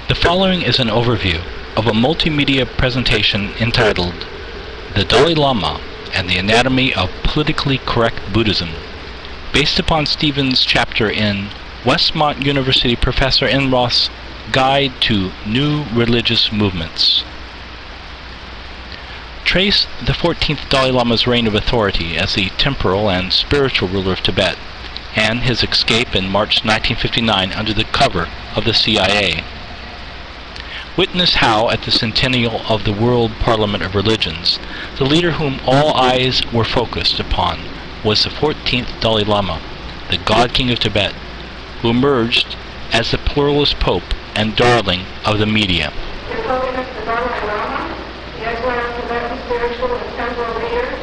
The following is an overview of a multimedia presentation entitled The Dalai Lama and the Anatomy of Politically Correct Buddhism, based upon Stephen's chapter in Westmont University Professor Enroth's Guide to New Religious Movements. Trace the 14th Dalai Lama's reign of authority as the temporal and spiritual ruler of Tibet, and his escape in March 1959 under the cover of the CIA. Witness how, at the centennial of the World Parliament of Religions, the leader whom all eyes were focused upon was the 14th Dalai Lama, the God King of Tibet, who emerged as the pluralist Pope and darling of the media. His Holiness the Dalai Lama, the exiled Tibetan spiritual and temporal leader,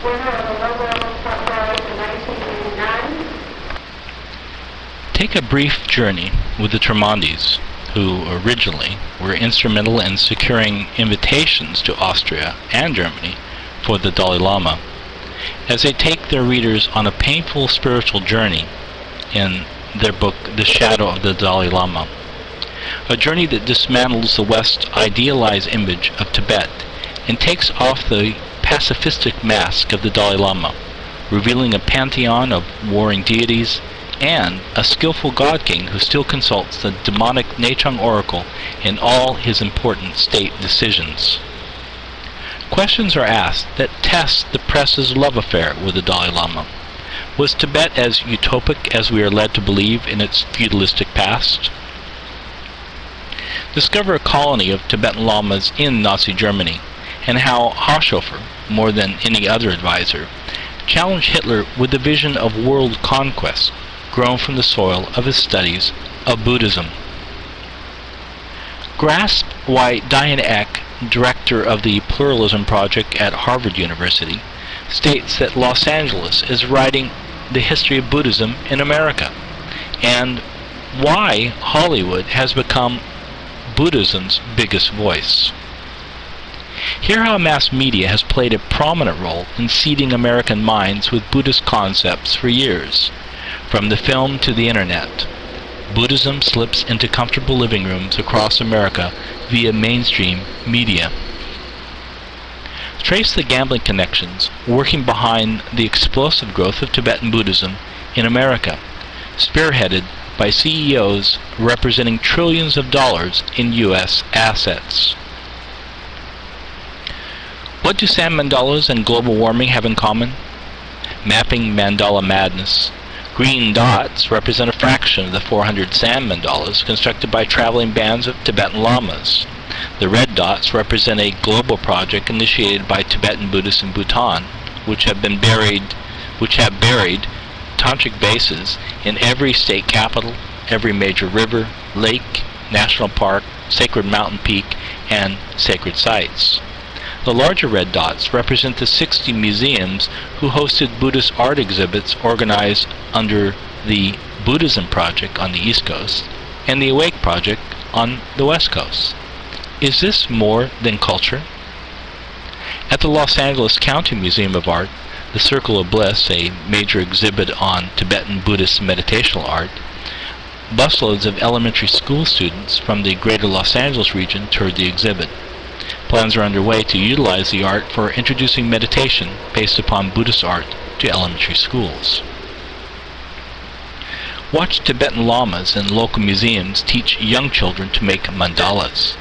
winner of the Nobel Prize in 1989. Take a brief journey with the Tremondis, who originally were instrumental in securing invitations to Austria and Germany for the Dalai Lama, as they take their readers on a painful spiritual journey in their book The Shadow of the Dalai Lama, a journey that dismantles the West's idealized image of Tibet and takes off the pacifistic mask of the Dalai Lama, revealing a pantheon of warring deities and a skillful God King who still consults the demonic Nechung oracle in all his important state decisions. Questions are asked that test the press's love affair with the Dalai Lama. Was Tibet as utopic as we are led to believe in its feudalistic past? Discover a colony of Tibetan Lamas in Nazi Germany, and how Haushofer, more than any other advisor, challenged Hitler with the vision of world conquest grown from the soil of his studies of Buddhism. Grasp why Diane Eck, director of the Pluralism Project at Harvard University, states that Los Angeles is writing the history of Buddhism in America, and why Hollywood has become Buddhism's biggest voice. Hear how mass media has played a prominent role in seeding American minds with Buddhist concepts for years. From the film to the internet, Buddhism slips into comfortable living rooms across America via mainstream media. Trace the gambling connections working behind the explosive growth of Tibetan Buddhism in America, spearheaded by CEOs representing trillions of dollars in U.S. assets. What do sand mandalas and global warming have in common? Mapping mandala madness. Green dots represent a fraction of the 400 sand mandalas constructed by traveling bands of Tibetan Lamas. The red dots represent a global project initiated by Tibetan Buddhists in Bhutan, which have buried tantric bases in every state capital, every major river, lake, national park, sacred mountain peak, and sacred sites. The larger red dots represent the 60 museums who hosted Buddhist art exhibits organized under the Buddhism Project on the East Coast and the Awake Project on the West Coast. Is this more than culture? At the Los Angeles County Museum of Art, the Circle of Bliss, a major exhibit on Tibetan Buddhist meditational art, busloads of elementary school students from the greater Los Angeles region toured the exhibit. Plans are underway to utilize the art for introducing meditation based upon Buddhist art to elementary schools. Watch Tibetan Lamas in local museums teach young children to make mandalas,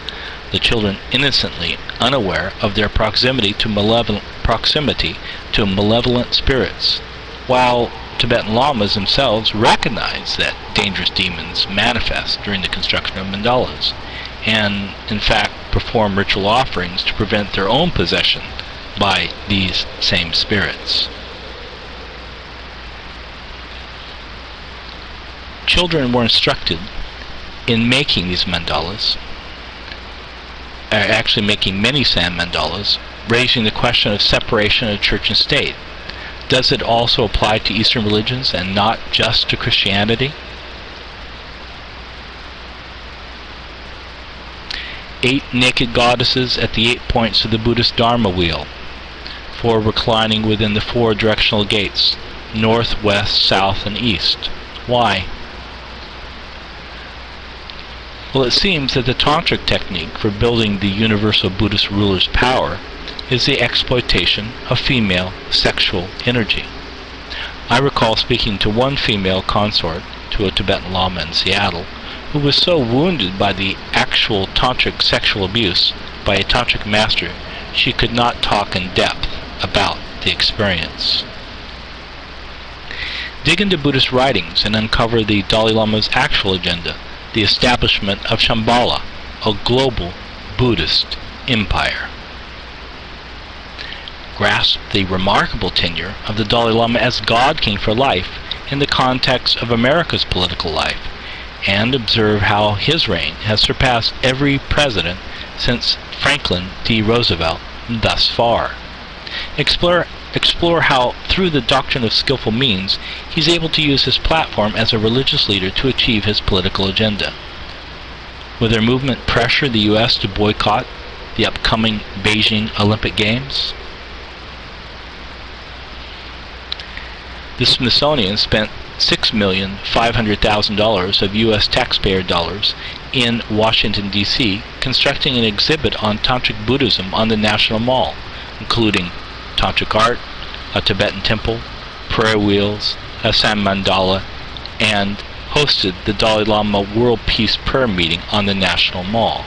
the children innocently unaware of their proximity to malevolent spirits, while Tibetan Lamas themselves recognize that dangerous demons manifest during the construction of mandalas, and in fact perform ritual offerings to prevent their own possession by these same spirits. Children were instructed in making these mandalas, actually making many sand mandalas, raising the question of separation of church and state. Does it also apply to Eastern religions and not just to Christianity? 8 naked goddesses at the 8 points of the Buddhist Dharma wheel, 4 reclining within the 4 directional gates, north, west, south, and east. Why? Well, it seems that the tantric technique for building the universal Buddhist ruler's power is the exploitation of female sexual energy. I recall speaking to one female consort to a Tibetan Lama in Seattle who was so wounded by the actual tantric sexual abuse by a tantric master she could not talk in depth about the experience. Dig into Buddhist writings and uncover the Dalai Lama's actual agenda, the establishment of Shambhala, a global Buddhist empire. Grasp the remarkable tenure of the Dalai Lama as God King for life in the context of America's political life, and observe how his reign has surpassed every president since Franklin D. Roosevelt thus far. Explore how, through the doctrine of skillful means, he's able to use his platform as a religious leader to achieve his political agenda. Will their movement pressure the U.S. to boycott the upcoming Beijing Olympic Games? The Smithsonian spent $6,500,000 of U.S. taxpayer dollars in Washington, D.C., constructing an exhibit on Tantric Buddhism on the National Mall, including Tantric art, a Tibetan temple, prayer wheels, a San Mandala, and hosted the Dalai Lama World Peace Prayer Meeting on the National Mall.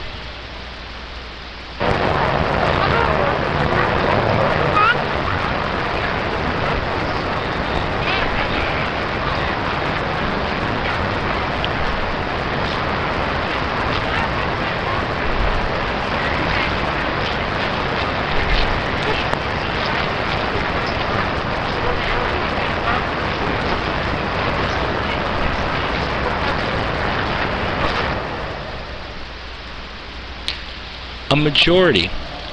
A majority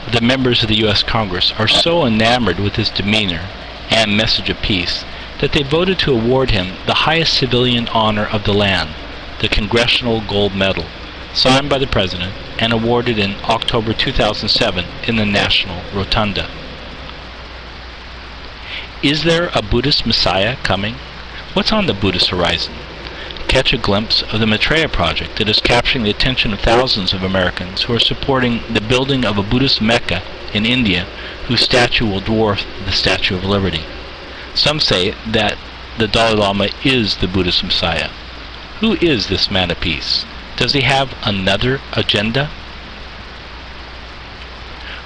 of the members of the U.S. Congress are so enamored with his demeanor and message of peace that they voted to award him the highest civilian honor of the land, the Congressional Gold Medal, signed by the President and awarded in October 2007 in the National Rotunda. Is there a Buddhist Messiah coming? What's on the Buddhist horizon? Catch a glimpse of the Maitreya Project that is capturing the attention of thousands of Americans who are supporting the building of a Buddhist Mecca in India whose statue will dwarf the Statue of Liberty. Some say that the Dalai Lama is the Buddhist Messiah. Who is this man of peace? Does he have another agenda?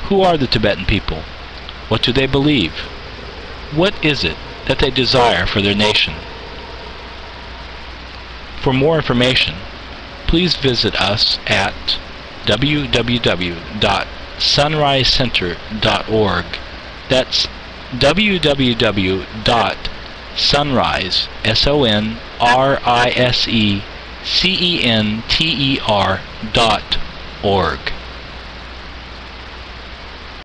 Who are the Tibetan people? What do they believe? What is it that they desire for their nation? For more information, please visit us at www.sunrisecenter.org. That's www.sunrisecenter.org.